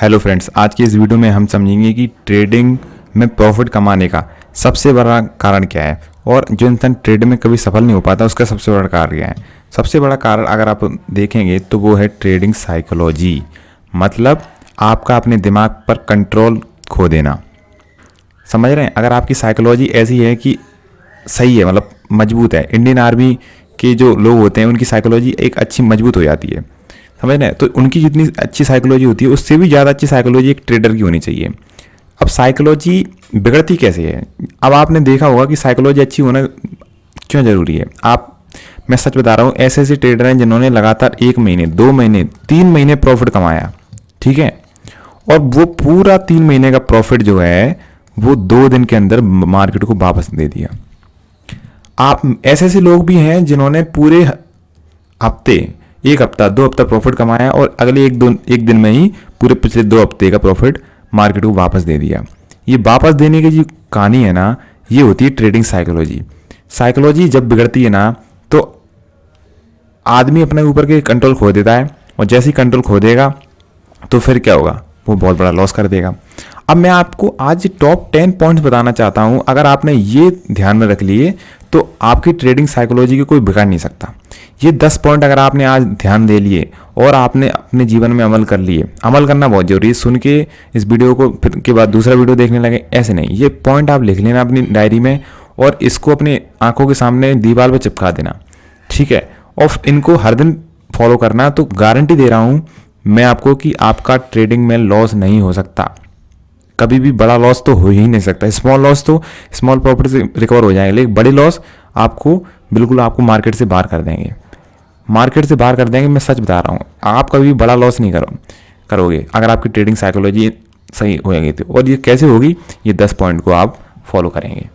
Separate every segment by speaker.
Speaker 1: Hello friends, आज की इस वीडियो में हम समझेंगे कि ट्रेडिंग में प्रॉफिट कमाने का सबसे बड़ा कारण क्या है और जो इंसान ट्रेड में कभी सफल नहीं हो पाता उसका सबसे बड़ा कारण क्या है। सबसे बड़ा कारण अगर आप देखेंगे तो वो है ट्रेडिंग साइकोलॉजी, मतलब आपका अपने दिमाग पर कंट्रोल खो देना। समझ रहे हैं? अगर आपकी साइकोलॉजी ऐसी है कि सही है, मतलब मजबूत है, इंडियन आर्मी के जो लोग होते हैं उनकी साइकोलॉजी एक अच्छी मजबूत हो जाती है, समझ रहे हैं? तो उनकी जितनी अच्छी साइकोलॉजी होती है उससे भी ज़्यादा अच्छी साइकोलॉजी एक ट्रेडर की होनी चाहिए। अब साइकोलॉजी बिगड़ती कैसे है? अब आपने देखा होगा कि साइकोलॉजी अच्छी होना क्यों ज़रूरी है। मैं सच बता रहा हूँ, ऐसे ऐसे ट्रेडर हैं जिन्होंने लगातार 1 महीने 2 महीने 3 महीने प्रॉफिट कमाया, ठीक है, और वो पूरा 3 महीने का प्रॉफिट जो है वो 2 दिन के अंदर मार्केट को वापस दे दिया। आप ऐसे ऐसे लोग भी हैं जिन्होंने पूरे हफ्ते, 1 हफ्ता 2 हफ्ता प्रॉफिट कमाया और अगले एक दिन में ही पूरे पिछले 2 हफ्ते का प्रॉफिट मार्केट को वापस दे दिया। ये वापस देने की जो कहानी है ना, ये होती है ट्रेडिंग साइकोलॉजी। साइकोलॉजी जब बिगड़ती है ना तो आदमी अपने ऊपर के कंट्रोल खो देता है, और जैसे ही कंट्रोल खो देगा तो फिर क्या होगा, वो बहुत बड़ा लॉस कर देगा। अब मैं आपको आज टॉप 10 पॉइंट्स बताना चाहता हूं, अगर आपने ये ध्यान में रख लिए तो आपकी ट्रेडिंग साइकोलॉजी को कोई बिगाड़ नहीं सकता। ये 10 पॉइंट अगर आपने आज ध्यान दे लिए और आपने अपने जीवन में अमल कर लिए, अमल करना बहुत जरूरी है। सुन के इस वीडियो को फिर के बाद दूसरा वीडियो देखने लगे, ऐसे नहीं। ये पॉइंट आप लिख लेना अपनी डायरी में और इसको अपनी आंखों के सामने दीवार पर चिपका देना, ठीक है, और इनको हर दिन फॉलो करना। तो गारंटी दे रहा हूं मैं आपको कि आपका ट्रेडिंग में लॉस नहीं हो सकता। कभी भी बड़ा लॉस तो हो ही नहीं सकता। स्मॉल लॉस तो स्मॉल प्रॉफिट से रिकवर हो जाएंगे, लेकिन बड़े लॉस आपको मार्केट से बाहर कर देंगे, मार्केट से बाहर कर देंगे। मैं सच बता रहा हूँ, आप कभी भी बड़ा लॉस नहीं करोगे अगर आपकी ट्रेडिंग साइकोलॉजी सही होगी तो। और ये कैसे होगी, ये 10 पॉइंट को आप फॉलो करेंगे।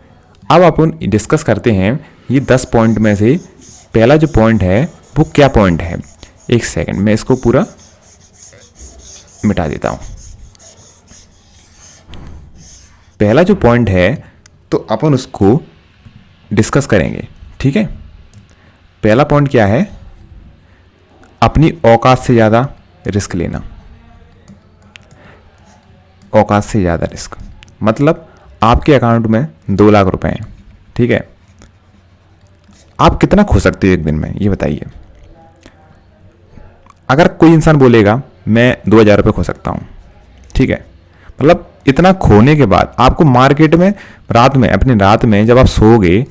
Speaker 1: अब अपन डिस्कस करते हैं ये 10 पॉइंट में से पहला जो पॉइंट है वो क्या पॉइंट है। एक सेकेंड, मैं इसको पूरा मिटा देता हूँ। पहला जो पॉइंट है तो अपन उसको डिस्कस करेंगे, ठीक है। पहला पॉइंट क्या है? अपनी औकात से ज़्यादा रिस्क लेना। औकात से ज़्यादा रिस्क मतलब आपके अकाउंट में 2 लाख रुपए हैं, ठीक है, आप कितना खो सकते हो एक दिन में, ये बताइए। अगर कोई इंसान बोलेगा मैं 2000 रुपये खो सकता हूँ, ठीक है, मतलब इतना खोने के बाद आपको मार्केट में रात में जब आप सोओगे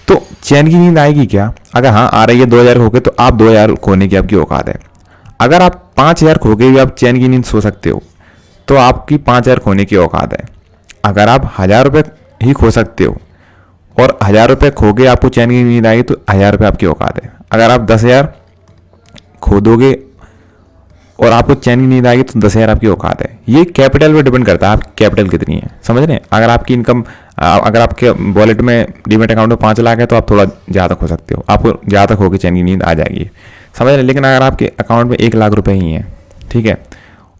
Speaker 1: तो चैन की नींद आएगी क्या? अगर हाँ आ रही है 2000 खो के, तो आप 2000 खोने की आपकी औकात है। अगर आप 5000 खो के भी आप चैन की नींद सो सकते हो तो आपकी 5000 खोने की औकात है। अगर आप 1000 रुपये ही खो सकते हो और 1000 रुपये खो के आपको चैन की नींद आएगी तो 1000 रुपये आपकी औकात है। अगर आप 10,000 खो दोगे और आपको चैन की नींद आएगी तो 10,000 आपकी औकात है। ये कैपिटल पे डिपेंड करता है, आपकी कैपिटल कितनी है, समझ रहे हैं? अगर आपकी इनकम, अगर आपके वॉलेट में डीमेट अकाउंट में 5 लाख है तो आप थोड़ा ज़्यादा खो सकते हो, आपको ज़्यादा खो के चैन की नींद आ जाएगी, समझ रहे हैं? लेकिन अगर आपके अकाउंट में 1 लाख रुपए ही हैं, ठीक है,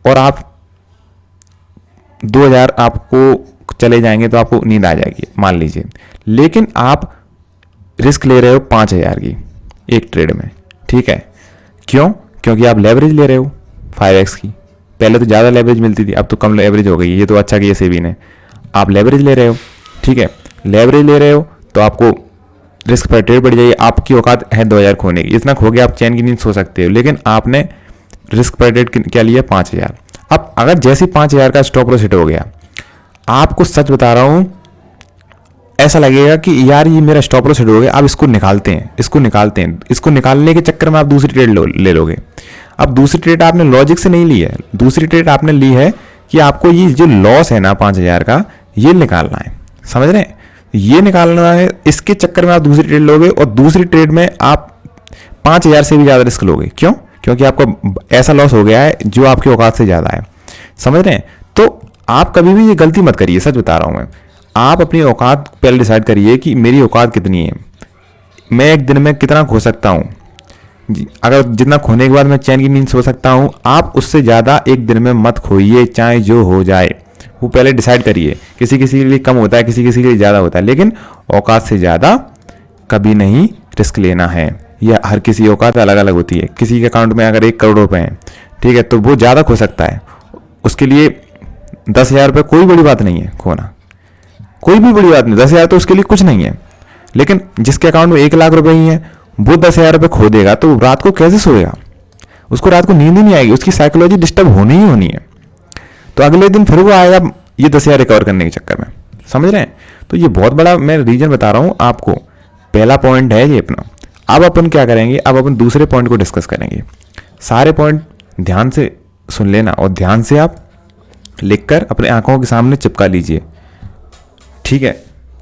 Speaker 1: और आप 2000 आपको चले जाएंगे तो आपको नींद आ जाएगी, मान लीजिए। लेकिन आप रिस्क ले रहे हो 5000 की एक ट्रेड में, ठीक है, क्यों? क्योंकि आप लेवरेज ले रहे हो 5x की। पहले तो ज़्यादा लेवरेज मिलती थी, अब तो कम लेवरेज हो गई। ये तो अच्छा किया सेबी ने, आप लेवरेज ले रहे हो, ठीक है, लेवरेज ले रहे हो तो आपको रिस्क पर ट्रेड बढ़ जाइए। आपकी औकात है 2000 खोने की, इतना खो के आप चैन की नींद सो सकते हो, लेकिन आपने रिस्क पर ट्रेड क्या लिया? 5000। अब अगर जैसे 5000 का स्टॉप लॉस हिट हो गया, आपको सच बता रहा हूँ ऐसा लगेगा कि यार ये मेरा स्टॉप लॉस हिट हो गया, अब इसको निकालते हैं। इसको निकालने के चक्कर में आप दूसरी ट्रेड ले लोगे। अब दूसरी ट्रेड आपने लॉजिक से नहीं ली है, दूसरी ट्रेड आपने ली है कि आपको ये जो लॉस है ना 5000 का, ये निकालना है, समझ रहे हैं? ये निकालना है, इसके चक्कर में आप दूसरी ट्रेड लोगे और दूसरी ट्रेड में आप 5000 से भी ज़्यादा रिस्क लोगे। क्यों? क्योंकि आपका ऐसा लॉस हो गया है जो आपकी औकात से ज़्यादा है, समझ रहे हैं? तो आप कभी भी ये गलती मत करिए, सच बता रहा हूँ मैं। आप अपनी औकात पहले डिसाइड करिए कि मेरी औकात कितनी है, मैं एक दिन में कितना खो सकता हूँ। अगर जितना खोने के बाद मैं चैन की नींद सो सकता हूँ, आप उससे ज़्यादा एक दिन में मत खोइए, चाहे जो हो जाए। वो पहले डिसाइड करिए। किसी किसी के लिए कम होता है, किसी किसी के लिए ज़्यादा होता है, लेकिन औकात से ज़्यादा कभी नहीं रिस्क लेना है। यह हर किसी औकात अलग अलग होती है। किसी के अकाउंट में अगर 1 करोड़ रुपए हैं, ठीक है, तो वो ज़्यादा खो सकता है, उसके लिए 10,000 रुपये कोई बड़ी बात नहीं है खोना, कोई भी बड़ी बात नहीं, 10,000 तो उसके लिए कुछ नहीं है। लेकिन जिसके अकाउंट में 1,00,000 रुपये ही है वो 10,000 रुपये खो देगा तो रात को कैसे सोएगा, उसको रात को नींद ही नहीं आएगी, उसकी साइकोलॉजी डिस्टर्ब होनी ही होनी है। तो अगले दिन फिर वो आएगा ये 10,000 रिकवर करने के चक्कर में, समझ रहे हैं। तो ये बहुत बड़ा मैं रीजन बता रहा हूँ आपको। पहला पॉइंट है ये अपना। अब अपन क्या करेंगे, अब अपन दूसरे पॉइंट को डिस्कस करेंगे। सारे पॉइंट ध्यान से सुन लेना और ध्यान से आप लिखकर अपने आंखों के सामने चिपका लीजिए, ठीक है।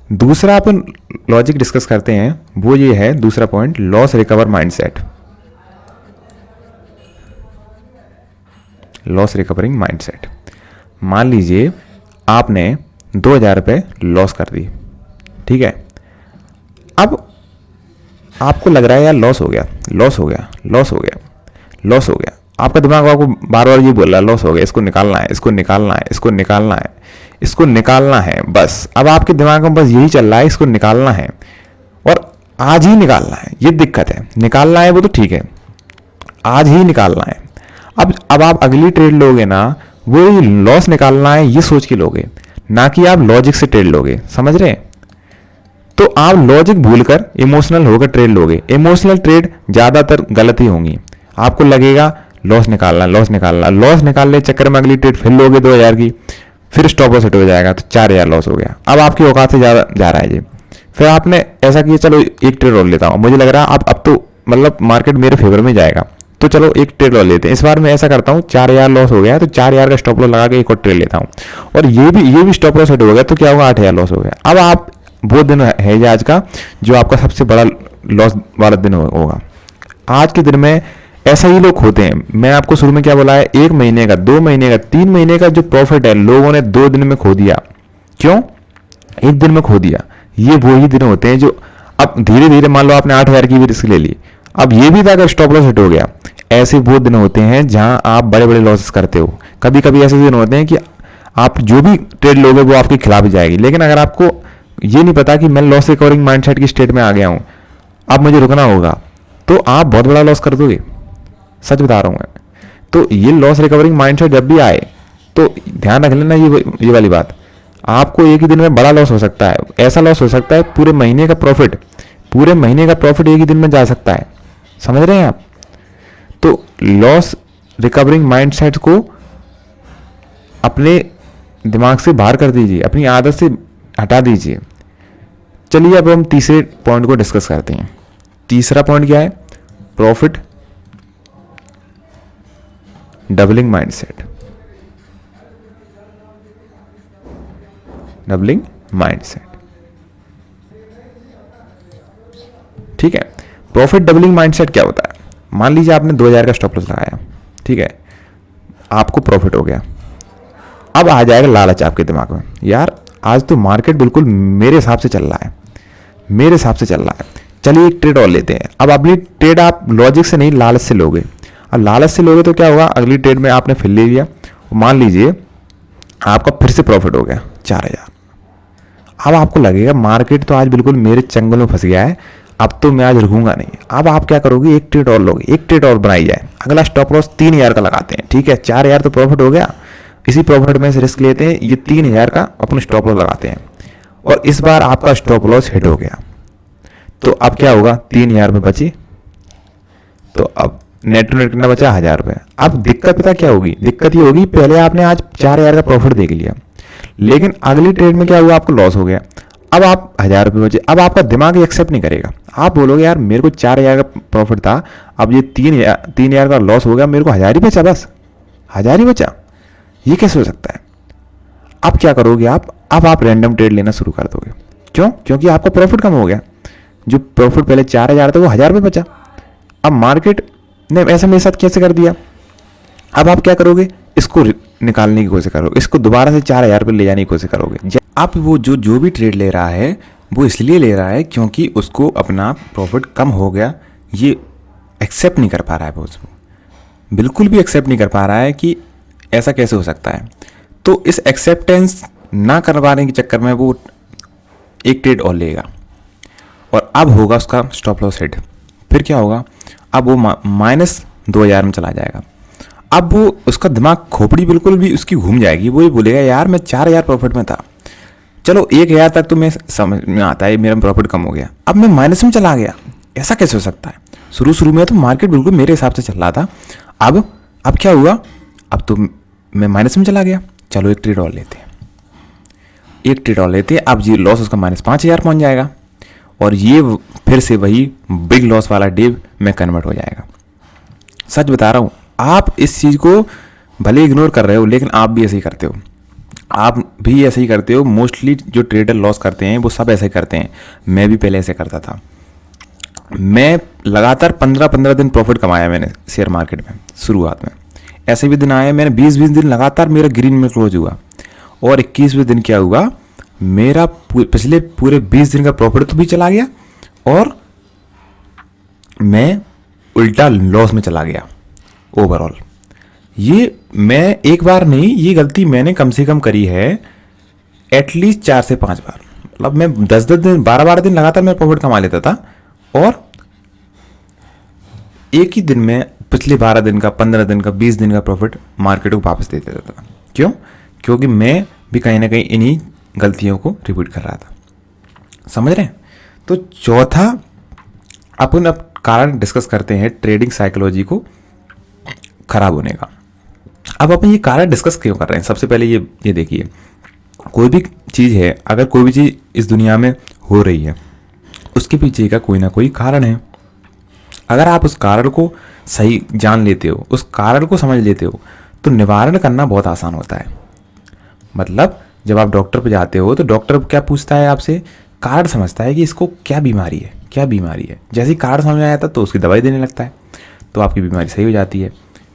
Speaker 1: दूसरा अपन लॉजिक डिस्कस करते हैं, वो ये है दूसरा point, loss recover mindset. Loss recovering mindset. मान लीजिए आपने 2,000 रुपये लॉस कर दी, ठीक है। अब आपको लग रहा है यार लॉस हो गया, लॉस हो गया, लॉस हो गया, लॉस हो गया। आपका दिमाग आपको बार बार ये बोल रहा है लॉस हो गया, इसको निकालना है, इसको निकालना है, इसको निकालना है, इसको निकालना है। बस अब आपके दिमाग में बस यही चल रहा है, इसको निकालना है और आज ही निकालना है। ये दिक्कत है, निकालना है वो तो ठीक है, आज ही निकालना है। अब आप अगली ट्रेड लोगे ना, वो लॉस निकालना है ये सोच के लोगे, ना कि आप लॉजिक से ट्रेड लोगे, समझ रहे हैं। तो आप लॉजिक भूलकर इमोशनल होकर ट्रेड लोगे। इमोशनल ट्रेड ज़्यादातर गलत ही होंगी। आपको लगेगा लॉस निकालना, लॉस निकालना, लॉस निकालने के चक्कर में अगली ट्रेड फिर लोगे 2,000 की, फिर स्टॉप लॉस हिट हो जाएगा तो 4,000 लॉस हो गया। अब आपकी औकात से ज़्यादा जा रहा है ये। फिर आपने ऐसा किया चलो एक ट्रेड और लेता हूँ, मुझे लग रहा है अब तो मतलब मार्केट मेरे फेवर में जाएगा तो चलो एक ट्रेड और लेते हैं। इस बार मैं ऐसा करता हूँ 4,000 लॉस हो गया है तो 4,000 का स्टॉप लॉस लगा के एक और ट्रेड लेता हूँ और ये भी स्टॉप लॉस हिट हो गया तो क्या होगा, 8,000 लॉस हो गया। अब आप वो दिन है ये आज का जो आपका सबसे बड़ा लॉस वाला दिन होगा। आज के दिन में ऐसा ही लोग होते हैं। मैं आपको शुरू में क्या बोला है, 1 महीने का, 2 महीने का, 3 महीने का जो प्रॉफिट है लोगों ने 2 दिन में खो दिया। क्यों? 1 दिन में खो दिया। ये वही दिन होते हैं जो अब धीरे धीरे मान लो आपने 8,000 की भी रिस्क ले ली, अब ये भी था अगर स्टॉप लॉस हिट हो गया। ऐसे वो दिन होते हैं जहां आप बड़े बड़े लॉसेस करते हो। कभी कभी ऐसे दिन होते हैं कि आप जो भी ट्रेड लोगे वो आपके खिलाफ जाएगी। लेकिन अगर आपको ये नहीं पता कि मैं लॉस रिकवरिंग माइंडसेट की स्टेट में आ गया हूं, अब मुझे रुकना होगा, तो आप बहुत बड़ा लॉस कर दोगे। सच बता रहा हूं मैं। तो ये लॉस रिकवरिंग माइंडसेट जब भी आए तो ध्यान रख लेना ये वाली बात। आपको एक ही दिन में बड़ा लॉस हो सकता है। ऐसा लॉस हो सकता है पूरे महीने का प्रॉफिट एक ही दिन में जा सकता है। समझ रहे हैं आप? तो लॉस रिकवरिंग माइंडसेट को अपने दिमाग से बाहर कर दीजिए, अपनी आदत से हटा दीजिए। चलिए अब हम तीसरे पॉइंट को डिस्कस करते हैं। तीसरा पॉइंट क्या है? Profit doubling mindset. Doubling mindset, ठीक है। प्रॉफिट डबलिंग माइंडसेट क्या होता है? मान लीजिए आपने 2,000 का स्टॉप लॉस लगाया, ठीक है, आपको प्रॉफिट हो गया। अब आ जाएगा लालच आपके दिमाग में, यार आज तो मार्केट बिल्कुल मेरे हिसाब से चल रहा है, मेरे हिसाब से चल रहा है, चलिए एक ट्रेड और लेते हैं। अब अगली ट्रेड आप लॉजिक से नहीं लालच से लोगे। अब लालच से लोगे तो क्या होगा, अगली ट्रेड में आपने फिर ले लिया, मान लीजिए आपका फिर से प्रॉफिट हो गया 4,000। अब आपको लगेगा मार्केट तो आज बिल्कुल मेरे चंगल में फंस गया है, अब तो मैं आज रुकूंगा नहीं। अब आप क्या करोगे, एक ट्रेड और लोगे, एक ट्रेड और बनाई जाए। अगला स्टॉप लॉस 3,000 का लगाते हैं, ठीक है, 4,000 तो प्रॉफिट हो गया, इसी प्रॉफिट में से रिस्क लेते हैं, ये 3,000 का अपना स्टॉप लॉस लगाते हैं और इस बार आपका स्टॉप लॉस हिट हो गया। तो अब क्या होगा, 3,000 रुपये बची, तो अब नेट टू नेट कितना बचा, 1,000 रुपये। अब दिक्कत पता क्या होगी, दिक्कत ये होगी पहले आपने आज 4,000 का प्रॉफिट देख लिया, लेकिन अगली ट्रेड में क्या हुआ, आपको लॉस हो गया। अब आप 1,000 रुपये बचे। अब आपका दिमाग एक्सेप्ट नहीं करेगा, आप बोलोगे यार मेरे को 4,000 का प्रॉफिट था, अब ये 3,000 का लॉस हो गया, मेरे को 1,000 ही बचा, बस 1,000 ही बचा, ये कैसे हो सकता है। अब क्या करोगे अब आप रैंडम ट्रेड लेना शुरू कर दोगे। क्यों? क्योंकि आपका प्रॉफिट कम हो गया। जो प्रॉफिट पहले 4,000 था वो 1,000 रुपये बचा। अब मार्केट ने ऐसा मेरे साथ कैसे कर दिया, अब आप क्या करोगे, इसको निकालने की कोशिश करोगे, इसको दोबारा से 4,000 रुपये ले जाने की कोशिश करोगे। आप वो जो भी ट्रेड ले रहा है वो इसलिए ले रहा है क्योंकि उसको अपना प्रॉफिट कम हो गया, ये एक्सेप्ट नहीं कर पा रहा है, वो उसको बिल्कुल भी एक्सेप्ट नहीं कर पा रहा है कि ऐसा कैसे हो सकता है। तो इस एक्सेप्टेंस ना कर पाने के चक्कर में वो एक ट्रेड और लेगा और अब होगा उसका स्टॉप लॉस हिट। फिर क्या होगा, अब वो -2,000 में चला जाएगा। अब वो उसका दिमाग खोपड़ी बिल्कुल भी उसकी घूम जाएगी, वो ये बोलेगा यार मैं 4,000 प्रॉफिट में था, चलो 1,000 तक तो मैं समझ में आता है मेरा प्रॉफिट कम हो गया, अब मैं माइनस में चला गया, ऐसा कैसे हो सकता है। शुरू शुरू में तो मार्केट बिल्कुल मेरे हिसाब से चल रहा था, अब क्या हुआ, अब तो मैं माइनस में चला गया, चलो एक ट्रेड और लेते हैं, एक ट्रेड और लेते हैं, अब ये लॉस उसका -5,000 पहुंच जाएगा और ये फिर से वही बिग लॉस वाला डे में कन्वर्ट हो जाएगा। सच बता रहा हूँ, आप इस चीज़ को भले इग्नोर कर रहे हो लेकिन आप भी ऐसे ही करते हो, आप भी ऐसे ही करते हो। मोस्टली जो ट्रेडर लॉस करते हैं वो सब ऐसे ही करते हैं, मैं भी पहले ऐसे करता था। मैं लगातार 15-15 दिन प्रॉफिट कमाया मैंने शेयर मार्केट में शुरुआत में, ऐसे भी दिन आए मैंने 20-20 दिन लगातार मेरा ग्रीन में क्लोज हुआ और 21वें दिन क्या हुआ, मेरा पिछले पूरे 20 दिन का प्रॉफिट तो भी चला गया और मैं उल्टा लॉस में चला गया ओवरऑल। ये मैं एक बार नहीं, ये गलती मैंने कम से कम करी है एटलीस्ट 4 से 5 बार। मतलब मैं 10-10 दिन 12-12 दिन लगातार मैं प्रॉफिट कमा लेता था और एक ही दिन में पिछले 12 दिन का, 15 दिन का, 20 दिन का प्रॉफिट मार्केट को वापस दे देता था। क्यों? क्योंकि मैं भी कहीं ना कहीं इन्हीं गलतियों को रिपीट कर रहा था। समझ रहे हैं? तो चौथा अपन अब कारण डिस्कस करते हैं ट्रेडिंग साइकोलॉजी को खराब होने का। अब अपन ये कारण डिस्कस क्यों कर रहे हैं, सबसे पहले ये देखिए, कोई भी चीज़ है, अगर कोई भी चीज़ इस दुनिया में हो रही है उसके पीछे का कोई ना कोई कारण है। अगर आप उस कारण को सही जान लेते हो, उस कारण को समझ लेते हो, तो निवारण करना बहुत आसान होता है। मतलब जब आप डॉक्टर पे जाते हो तो डॉक्टर क्या पूछता है आपसे, कारण समझता है कि इसको क्या बीमारी है, क्या बीमारी है। जैसे ही कारण समझ में आया था तो उसकी दवाई देने लगता है, तो आपकी बीमारी सही हो जाती है।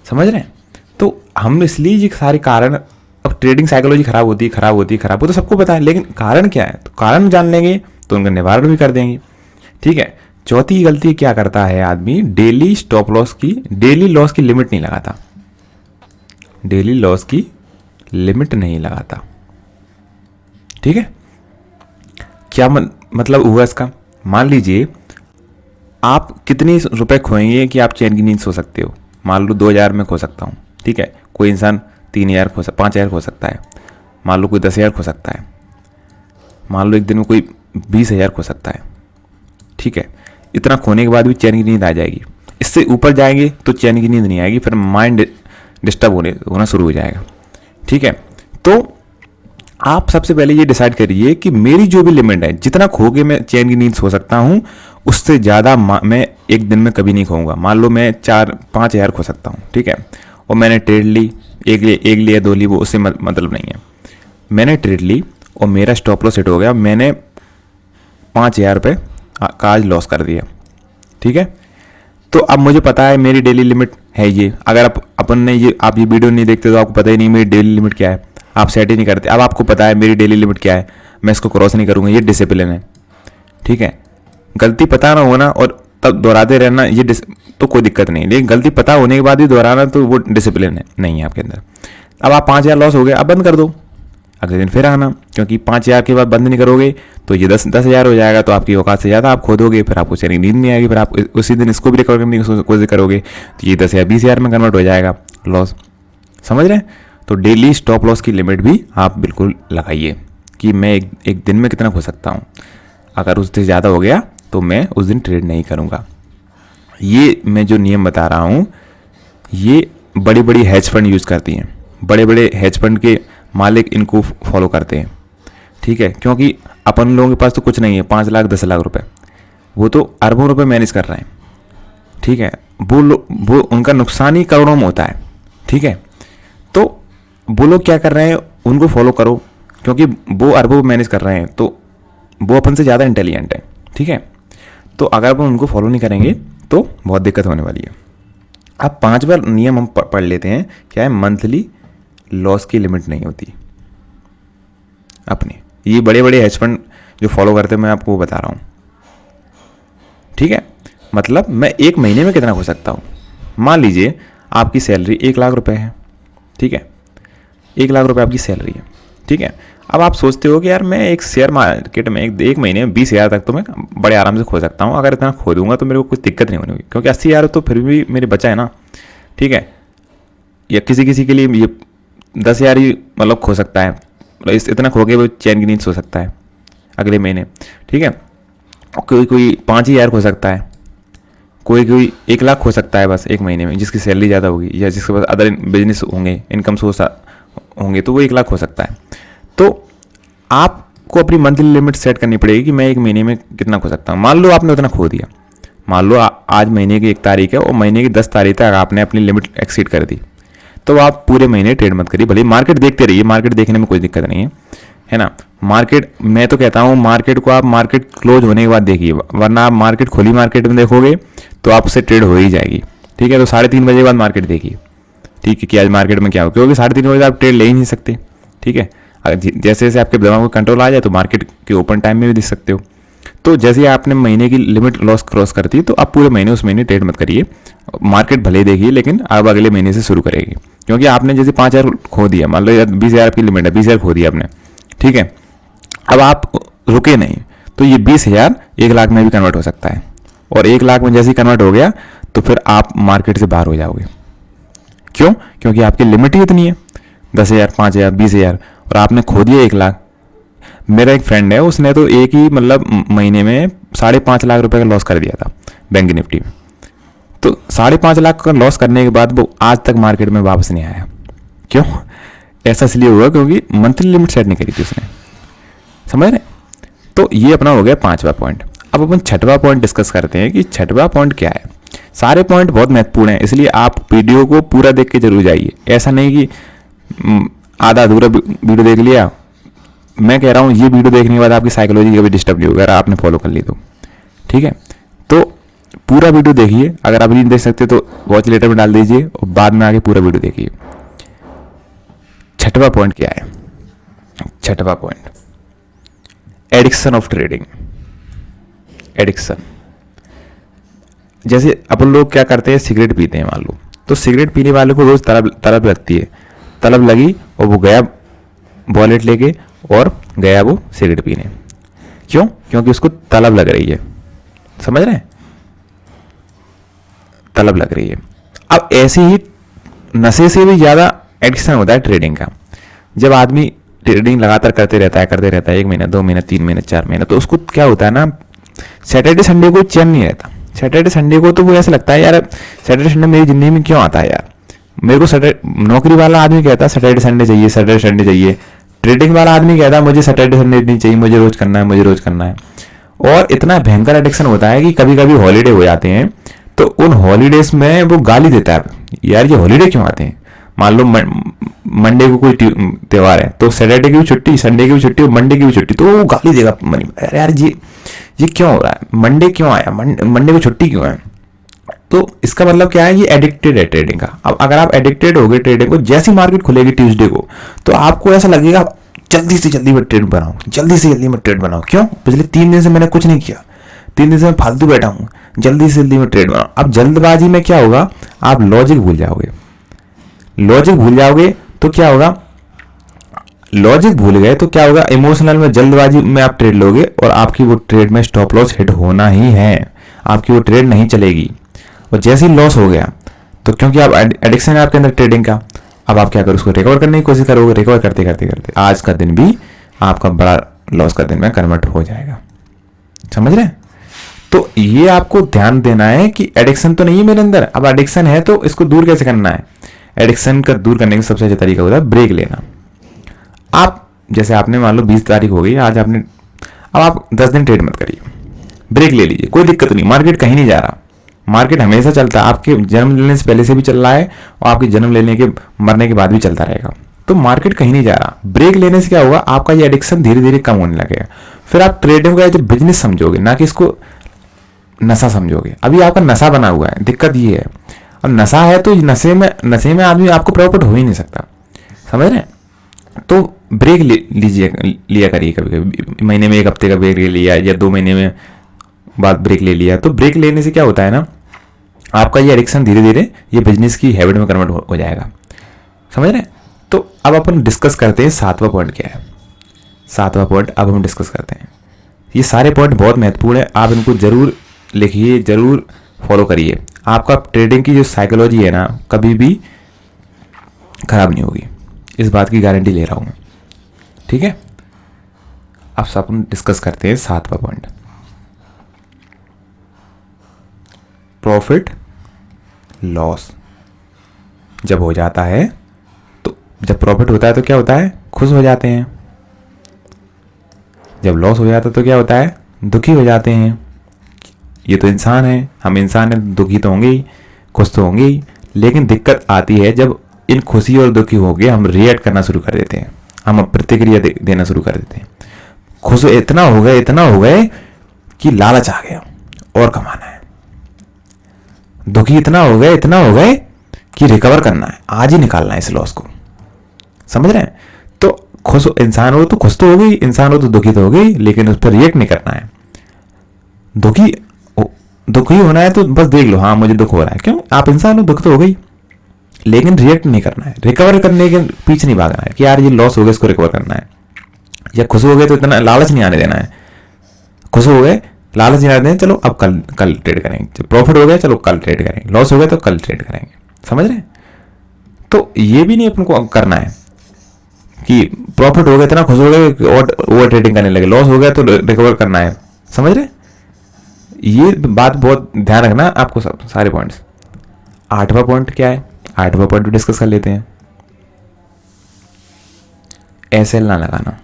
Speaker 1: समझ रहे हैं? तो हम इसलिए ये सारे कारण, अब ट्रेडिंग साइकोलॉजी खराब होती है, वो तो सबको पता है, लेकिन कारण क्या है, तो कारण जान लेंगे तो उनका निवारण भी कर देंगे। ठीक है। चौथी गलती क्या करता है आदमी, डेली लॉस की लिमिट नहीं लगाता, डेली लॉस की लिमिट नहीं लगाता। ठीक है। क्या मतलब हुआ इसका, मान लीजिए आप कितने रुपए खोएंगे कि आप चैन की नींद सो सकते हो। मान लो 2,000 में खो सकता हूँ, ठीक है। कोई इंसान 3,000 5,000 खो सकता है, मान लो कोई 10,000 खो सकता है, मान लो एक दिन में कोई 20,000 खो सकता है। ठीक है। इतना खोने के बाद भी चैन की नींद आ जाएगी, इससे ऊपर जाएंगे तो चैन की नींद नहीं आएगी, फिर माइंड डिस्टर्ब होना शुरू हो जाएगा। ठीक है। तो आप सबसे पहले ये डिसाइड करिए कि मेरी जो भी लिमिट है, जितना खो के मैं चैन की नींद सो सकता हूँ, उससे ज़्यादा मैं एक दिन में कभी नहीं खोऊंगा। मान लो मैं 4-5 हज़ार खो सकता हूँ, ठीक है, और मैंने ट्रेड ली, एक लिया 2 ली, वो उससे मतलब नहीं है। मैंने ट्रेड ली और मेरा स्टॉप लॉस हिट हो गया, मैंने 5,000 रुपये का आज लॉस कर दिया। ठीक है। तो अब मुझे पता है मेरी डेली लिमिट है ये। अगर आप ये वीडियो नहीं देखते तो आपको पता ही नहीं मेरी डेली लिमिट क्या है, आप सेट ही नहीं करते। अब आपको पता है मेरी डेली लिमिट क्या है, मैं इसको क्रॉस नहीं करूँगा, ये डिसिप्लिन है। ठीक है। गलती पता ना होना और तब दोहराते रहना, ये तो कोई दिक्कत नहीं, लेकिन गलती पता होने के बाद भी दोहराना, तो वो डिसिप्लिन है नहीं है आपके अंदर। अब आप 5,000 लॉस हो गए, अब बंद कर दो, अगले दिन फिर आना, क्योंकि 5,000 के बाद बंद नहीं करोगे तो ये 10,000 हो जाएगा, तो आपकी औकात से ज़्यादा आप खो दोगे, फिर आपको चैन की नींद नहीं आएगी, फिर आप उसी दिन इसको भी रिकवर करने की कोशिश करोगे, तो ये 10,000 20,000 में कन्वर्ट हो जाएगा लॉस। समझ रहे हैं? तो डेली स्टॉप लॉस की लिमिट भी आप बिल्कुल लगाइए कि मैं एक दिन में कितना खो सकता हूँ। अगर उससे ज़्यादा हो गया तो मैं उस दिन ट्रेड नहीं करूँगा। ये मैं जो नियम बता रहा हूँ ये बड़ी बड़ी हेज फंड यूज़ करती हैं, बड़े बड़े हेज फंड के मालिक इनको फॉलो करते हैं। ठीक है। क्योंकि अपन लोगों के पास तो कुछ नहीं है, 5 लाख 10 लाख रुपए, वो तो अरबों रुपए मैनेज कर रहे हैं। ठीक है। वो उनका नुकसान ही करोड़ों में होता है। ठीक है। तो वो लोग क्या कर रहे हैं, उनको फॉलो करो, क्योंकि वो अरबों मैनेज कर रहे हैं, तो वो अपन से ज़्यादा इंटेलिजेंट है। ठीक है। तो अगर अपन उनको फॉलो नहीं करेंगे तो बहुत दिक्कत होने वाली है। अब 5 बार नियम हम पढ़ लेते हैं। क्या है? मंथली लॉस की लिमिट नहीं होती अपनी। ये बड़े बड़े हेज फंड जो फॉलो करते हैं, मैं आपको वो बता रहा हूँ। ठीक है। मतलब मैं एक महीने में कितना खो सकता हूँ। मान लीजिए आपकी सैलरी 1 लाख रुपए है। ठीक है। 1 लाख रुपए आपकी सैलरी है। ठीक है। अब आप सोचते हो कि यार मैं एक शेयर मार्केट में एक महीने में 20,000 तक तो मैं बड़े आराम से खो सकता हूँ। अगर इतना खो दूंगा तो मेरे को कुछ दिक्कत नहीं होनी, क्योंकि 80,000 तो फिर भी मेरे बचा है ना। ठीक है। या किसी किसी के लिए ये 10,000 ही मतलब खो सकता है, मतलब इतना खो के वो चैन की नींद सो सकता है अगले महीने, ठीक है। कोई कोई 5,000 खो सकता है, कोई कोई 1,00,000 खो सकता है बस एक महीने में, जिसकी सैलरी ज़्यादा होगी या जिसके पास अदर बिजनेस होंगे, इनकम सोर्स होंगे, तो वो 1,00,000 खो सकता है। तो आपको अपनी मंथली लिमिट सेट करनी पड़ेगी कि मैं एक महीने में कितना खो सकता हूँ। मान लो आपने उतना खो दिया, मान लो आज महीने की 1 तारीख है और महीने की 10 तारीख तक आपने अपनी लिमिट एक्सीड कर दी, तो आप पूरे महीने ट्रेड मत करिए। भले मार्केट देखते रहिए, मार्केट देखने में कोई दिक्कत नहीं है ना। मार्केट, मैं तो कहता हूँ मार्केट को आप मार्केट क्लोज होने के बाद देखिए, वरना आप मार्केट खुली मार्केट में देखोगे तो आपसे ट्रेड हो ही जाएगी, ठीक है। तो 3:30 बजे के बाद मार्केट देखिए, ठीक है, कि आज मार्केट में क्या हो, क्योंकि 3:30 बजे आप ट्रेड ले ही नहीं सकते, ठीक है। जैसे जैसे आपके दिमाग में कंट्रोल आ जाए तो मार्केट के ओपन टाइम में भी देख सकते हो। तो जैसे ही आपने महीने की लिमिट लॉस क्रॉस करती है तो आप पूरे महीने उस महीने ट्रेड मत करिए, मार्केट भले ही देखिए, लेकिन आप अगले महीने से शुरू करेंगे। क्योंकि आपने जैसे 5,000 खो दिया, मान लो 20,000 की लिमिट है, 20,000 खो दिया आपने, ठीक है। अब आप रुके नहीं, तो ये 20,000 1,00,000 में भी कन्वर्ट हो सकता है, और 1,00,000 में जैसे ही कन्वर्ट हो गया तो फिर आप मार्केट से बाहर हो जाओगे। क्यों? क्योंकि आपकी लिमिट ही इतनी है, 10,000, 5,000, 20,000, और आपने खो दिया 1,00,000। मेरा एक फ्रेंड है, उसने तो एक ही मतलब महीने में 5.5 लाख रुपए का लॉस कर दिया था बैंक निफ्टी में। तो 5.5 लाख का लॉस करने के बाद वो आज तक मार्केट में वापस नहीं आया। क्यों? ऐसा इसलिए हुआ क्योंकि मंथली लिमिट सेट नहीं करी थी उसने, समझ रहे। तो ये अपना हो गया 5वां पॉइंट। अब अपन 6वां पॉइंट डिस्कस करते हैं कि 6वां पॉइंट क्या है। सारे पॉइंट बहुत महत्वपूर्ण हैं, इसलिए आप वीडियो को पूरा देख के जरूर जाइए। ऐसा नहीं कि आधा अधूरा वीडियो देख लिया। मैं कह रहा हूँ ये वीडियो देखने के बाद आपकी साइकोलॉजी कभी डिस्टर्ब नहीं होगा अगर आपने फॉलो कर ली तो, ठीक है। तो पूरा वीडियो देखिए, अगर आप नहीं देख सकते तो वॉच लेटर में डाल दीजिए और बाद में आके पूरा वीडियो देखिए। 6वां पॉइंट क्या है? 6वां point, addiction of trading. Addiction, जैसे अपन लोग क्या करते हैं, सिगरेट पीते हैं मान लो, तो सिगरेट पीने वाले को रोज तलब लगती है, तलब लगी और वो गया वॉलेट लेके और गया वो सिगरेट पीने। क्यों? क्योंकि उसको तलब लग रही है, समझ रहे हैं, तलब लग रही है। अब ऐसे ही नशे से भी ज्यादा एडिक्शन होता है ट्रेडिंग का। जब आदमी ट्रेडिंग लगातार करते रहता है 1 महीना, 2 महीना, 3 महीने, 4 महीना, तो उसको क्या होता है ना, सैटरडे संडे को चैन नहीं रहता। सैटरडे संडे को तो वो ऐसा लगता है यार सैटरडे संडे मेरी जिंदगी में क्यों आता है यार। मेरे को नौकरी वाला आदमी कहता है सैटरडे संडे चाहिए, सैटरडे संडे चाहिए। ट्रेडिंग वाला आदमी कहता है मुझे सैटरडे संडे नहीं चाहिए, मुझे रोज करना है, मुझे रोज करना है। और इतना भयंकर एडिक्शन होता है कि कभी कभी हॉलीडे हो जाते हैं तो उन हॉलीडेज में वो गाली देता है, यार ये हॉलीडे क्यों आते हैं। मान लो मंडे को कोई त्यौहार है तो सैटरडे की भी छुट्टी, संडे की भी छुट्टी और मंडे की भी छुट्टी, तो वो गाली देगा मनी, यार ये क्यों हो रहा है, मंडे क्यों आया, मंडे को छुट्टी क्यों है। तो इसका मतलब क्या है, ये एडिक्टेड है ट्रेडिंग का। अब अगर आप एडिक्टेड हो गए ट्रेडिंग को, जैसी मार्केट खुलेगी ट्यूसडे को तो आपको ऐसा लगेगा जल्दी से जल्दी मैं ट्रेड बनाऊं, जल्दी से जल्दी मैं ट्रेड बनाऊं। क्यों? पिछले 3 दिन से मैंने कुछ नहीं किया, 3 दिन से मैं फालतू बैठा हूं, जल्दी से जल्दी मैं ट्रेड बनाऊं। अब जल्दबाजी में क्या होगा, आप लॉजिक भूल जाओगे। लॉजिक भूल जाओगे तो क्या होगा, लॉजिक भूल गए तो क्या होगा, इमोशनल में जल्दबाजी में आप ट्रेड लोगे और आपकी वो ट्रेड में स्टॉप लॉस हिट होना ही है, आपकी वो ट्रेड नहीं चलेगी। और जैसे ही लॉस हो गया तो क्योंकि आप एडिक्शन है आपके अंदर ट्रेडिंग का, अब आप क्या करोगे, उसको रिकवर करने की कोशिश करोगे। रिकवर करते करते करते आज का दिन भी आपका बड़ा लॉस का दिन में कन्वर्ट हो जाएगा, समझ रहे हैं। तो ये आपको ध्यान देना है कि एडिक्शन तो नहीं है मेरे अंदर, अब एडिक्शन है तो इसको दूर कैसे करना है। एडिक्शन का दूर करने का सबसे अच्छा तरीका होता है ब्रेक लेना। आप जैसे आपने मान लो 20 तारीख हो गई आज आपने, अब आप 10 दिन ट्रेड मत करिए, ब्रेक ले लीजिए, कोई दिक्कत नहीं, मार्केट कहीं नहीं जा रहा, मार्केट हमेशा चलता है, आपके जन्म लेने से पहले से भी चल रहा है और आपके जन्म लेने के मरने के बाद भी चलता रहेगा। तो मार्केट कहीं नहीं जा रहा। ब्रेक लेने से क्या होगा, आपका ये एडिक्शन धीरे धीरे कम होने लगेगा। फिर आप ट्रेडिंग का जो बिजनेस समझोगे, ना कि इसको नशा समझोगे। अभी आपका नशा बना हुआ है, दिक्कत ये है। अब नशा है तो नशे में आदमी आपको प्रॉफिट हो ही नहीं सकता, समझ रहे हैं। तो ब्रेक लिया करिए, कभी कभी महीने में 1 हफ्ते का ब्रेक ले लिया या 2 महीने में बाद ब्रेक ले लिया। तो ब्रेक लेने से क्या होता है ना, आपका ये एडिक्शन धीरे धीरे ये बिजनेस की हैबिट में कन्वर्ट हो जाएगा, समझ रहे हैं। तो अब अपन डिस्कस करते हैं 7वां पॉइंट क्या है। 7वां पॉइंट अब हम डिस्कस करते हैं। ये सारे पॉइंट बहुत महत्वपूर्ण है, आप इनको जरूर लिखिए, जरूर फॉलो करिए। आपका ट्रेडिंग की जो साइकोलॉजी है ना, कभी भी खराब नहीं होगी, इस बात की गारंटी ले रहा हूँ मैं। ठीक है, अब सब अपन डिस्कस करते हैं 7वां पॉइंट, प्रॉफिट लॉस। जब हो जाता है तो, जब प्रॉफिट होता है तो क्या होता है, खुश हो जाते हैं। जब लॉस हो जाता है तो क्या होता है, दुखी हो जाते हैं। ये तो इंसान है, हम इंसान हैं, दुखी तो होंगे ही, खुश तो होंगे ही। लेकिन दिक्कत आती है जब इन खुशी और दुखी हो गए हम रिएक्ट करना शुरू कर देते हैं, हम प्रतिक्रिया देना शुरू कर देते हैं। खुश इतना हो गए कि लालच आ गया और कमाना है। दुखी इतना हो गए कि रिकवर करना है, आज ही निकालना है इस लॉस को। समझ रहे हैं? तो खुश इंसान हो तो खुश तो हो गई, इंसान हो तो दुखी तो हो गई, लेकिन उस पर रिएक्ट नहीं करना है। दुखी होना है तो बस देख लो, हाँ मुझे दुख हो रहा है, क्यों, आप इंसान हो, दुख तो हो गई, लेकिन रिएक्ट नहीं करना है, रिकवर करने के पीछे नहीं भागना है कि यार ये लॉस हो गया, इसको रिकवर करना है। या खुश हो गए तो इतना लालच नहीं आने देना है, खुश हो गए लालच नहीं आने देना, चलो अब कल ट्रेड करेंगे, प्रॉफिट हो गया चलो कल ट्रेड करेंगे, लॉस हो गया तो कल ट्रेड करेंगे। समझ रहे हैं? तो ये भी नहीं अपन को करना है कि प्रॉफिट हो गया इतना खुश हो गए और ओवर ट्रेडिंग करने लगे, लॉस हो गया तो रिकवर करना है। समझ रहे हैं? ये बात बहुत ध्यान रखना आपको, सब सारे पॉइंट्स। 8वां पॉइंट क्या है, 8वां पॉइंट भी डिस्कस कर लेते हैं, एसएल ना लगाना।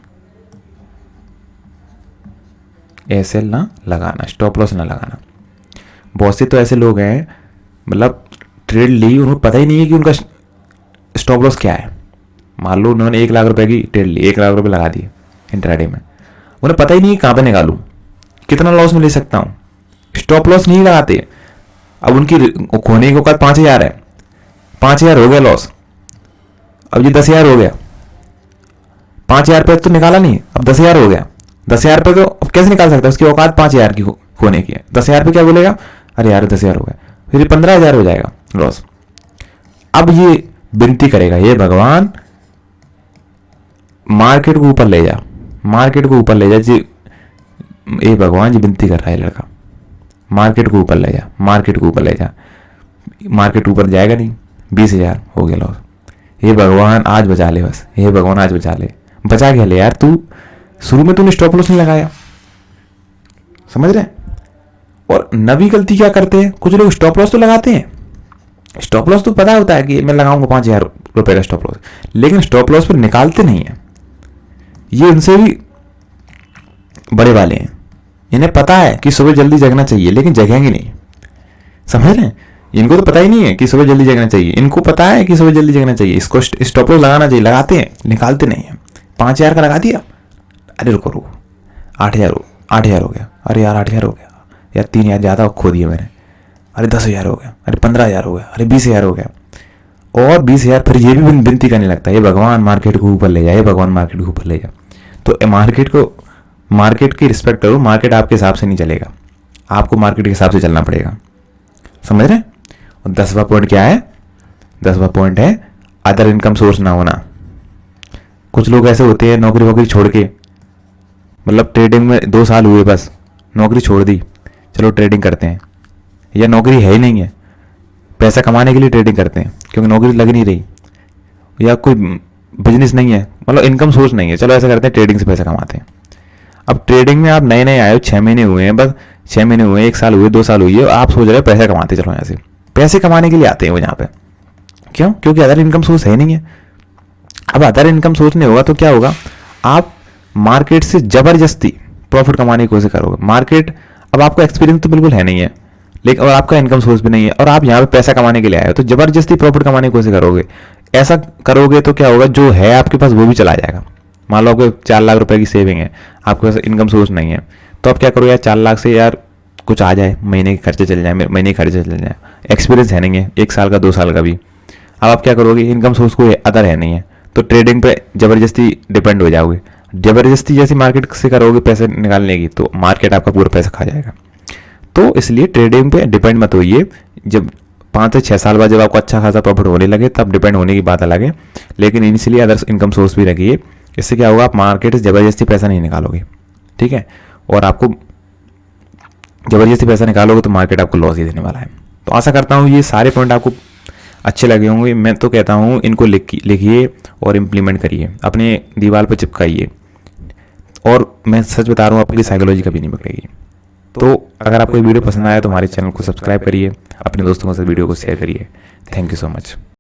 Speaker 1: एसएल ना लगाना, स्टॉप लॉस ना लगाना। बहुत से तो ऐसे लोग हैं, मतलब ट्रेड ली, उन्हें पता ही नहीं है कि उनका स्टॉप लॉस क्या है। मान लो उन्होंने 1 लाख रुपए की ट्रेड ली, 1 लाख रुपए लगा दिए इंट्राडे में, उन्हें पता ही नहीं कहाँ पे निकालूं, कितना लॉस में ले सकता हूँ, स्टॉप लॉस नहीं लगाते। अब उनकी खोने की औकात 5,000 है, 5,000 हो गया लॉस, अब ये 10,000 हो गया, 5,000 रुपये तो निकाला नहीं, अब 10,000 हो गया। 10,000 रुपये तो अब कैसे निकाल सकता है, उसकी औकात 5,000 की खोने की है। 10,000 रुपये क्या बोलेगा, अरे यार 10,000 हो गया, फिर 15,000 हो जाएगा लॉस। अब ये विनती करेगा, ये भगवान मार्केट को ऊपर ले जा, मार्केट को ऊपर ले जा जी, ये भगवान जी विनती कर रहा है लड़का, मार्केट को ऊपर ले जा, मार्केट को ऊपर ले जा। मार्केट ऊपर जाएगा नहीं, 20,000 हो गया लॉस। हे भगवान आज बचा ले, बस हे भगवान आज बचा ले। बचा क्या ले यार, तू शुरू में तूने स्टॉप लॉस नहीं लगाया। समझ रहे? और नवी गलती क्या करते हैं, कुछ लोग स्टॉप लॉस तो लगाते हैं, स्टॉप लॉस तो पता होता है कि मैं लगाऊंगा 5,000 रुपए का स्टॉप लॉस, लेकिन स्टॉप लॉस पर निकालते नहीं है। ये उनसे भी बड़े वाले हैं, इन्हें पता है कि सुबह जल्दी जगना चाहिए, लेकिन जगेंगे नहीं। समझ रहे हैं? इनको तो पता ही नहीं है कि सुबह जल्दी जगना चाहिए, इनको पता है कि सुबह जल्दी जगना चाहिए, इसको स्टॉप लॉस लगाना चाहिए, लगाते हैं, निकालते नहीं है। 5,000 का लगा दिया, अरे रुको 8,000 हो गया, अरे यार 8,000 हो गया यार, 3,000 ज़्यादा खो दिया मैंने, अरे 10,000 हो गया, अरे 15,000 हो गया, अरे 20,000 हो गया, और 20,000। फिर ये भी विनती करने लगता है, ये भगवान मार्केट को ऊपर ले जाए, ये भगवान मार्केट को ऊपर ले जाए। तो मार्केट की रिस्पेक्ट करो, मार्केट आपके हिसाब से नहीं चलेगा, आपको मार्केट के हिसाब से चलना पड़ेगा। समझ रहे हैं? और 10वां पॉइंट क्या है, 10वां पॉइंट है अदर इनकम सोर्स ना होना। कुछ लोग ऐसे होते हैं नौकरी वोकरी छोड़ के, मतलब ट्रेडिंग में 2 साल हुए बस, नौकरी छोड़ दी, चलो ट्रेडिंग करते हैं, या नौकरी है ही नहीं है, पैसा कमाने के लिए ट्रेडिंग करते हैं क्योंकि नौकरी लग नहीं रही, या कोई बिजनेस नहीं है, मतलब इनकम सोर्स नहीं है, चलो ऐसा करते हैं ट्रेडिंग से पैसा कमाते हैं। अब ट्रेडिंग में आप नए नए आए हो, 6 महीने हुए हैं, बस 6 महीने हुए, 1 साल हुए, 2 साल हुई है, आप सोच रहे हो पैसा कमाते चलो यहाँ से, पैसे कमाने के लिए आते हैं वो यहाँ पे। क्यों? क्योंकि अदर इनकम सोर्स है नहीं है। अब अदर इनकम सोर्स नहीं होगा तो क्या होगा, आप मार्केट से जबरदस्ती प्रॉफिट कमाने की कोशिश करोगे। मार्केट, अब आपको एक्सपीरियंस तो बिल्कुल है नहीं है, लेकिन और आपका इनकम सोर्स भी नहीं है, और आप यहाँ पे पैसा कमाने के लिए आए हो, तो जबरदस्ती प्रॉफिट कमाने की कोशिश करोगे। ऐसा करोगे तो क्या होगा, जो है आपके पास वो भी चला जाएगा। मान लो आपको 4 लाख रुपए की सेविंग है, आपके पास इनकम सोर्स नहीं है, तो आप क्या करोगे यार, 4 लाख से यार कुछ आ जाए, महीने के खर्चे चल जाए, महीने के खर्चे चल जाए, एक्सपीरियंस है नहीं है 1 साल का 2 साल का भी। अब आप क्या करोगे, इनकम सोर्स कोई अदर है नहीं है, तो ट्रेडिंग पे ज़बरदस्ती डिपेंड हो जाओगे। ज़बरदस्ती जैसी मार्केट से करोगे पैसे निकालने की, तो मार्केट आपका पूरा पैसा खा जाएगा। तो इसलिए ट्रेडिंग पे डिपेंड मत होइए। जब 5 से 6 साल बाद जब आपको अच्छा खासा प्रॉफिट होने लगे तब डिपेंड होने की बात अलग है, लेकिन इनिशियली अदर इनकम सोर्स भी रखिए। इससे क्या होगा, आप मार्केट से ज़बरदस्ती पैसा नहीं निकालोगे, ठीक है, और आपको ज़बरदस्ती पैसा निकालोगे तो मार्केट आपको लॉस ही देने वाला है। तो आशा करता हूँ ये सारे पॉइंट आपको अच्छे लगे होंगे। मैं तो कहता हूँ इनको लिखिए और इम्प्लीमेंट करिए, अपने दीवार पर चिपकाइए, और मैं सच बता रहा हूँ आपकी साइकोलॉजी कभी नहीं बिगड़ेगी। तो अगर आपको ये वीडियो पसंद आया तो हमारे चैनल को सब्सक्राइब करिए, अपने दोस्तों के साथ वीडियो को शेयर करिए। Thank you so much.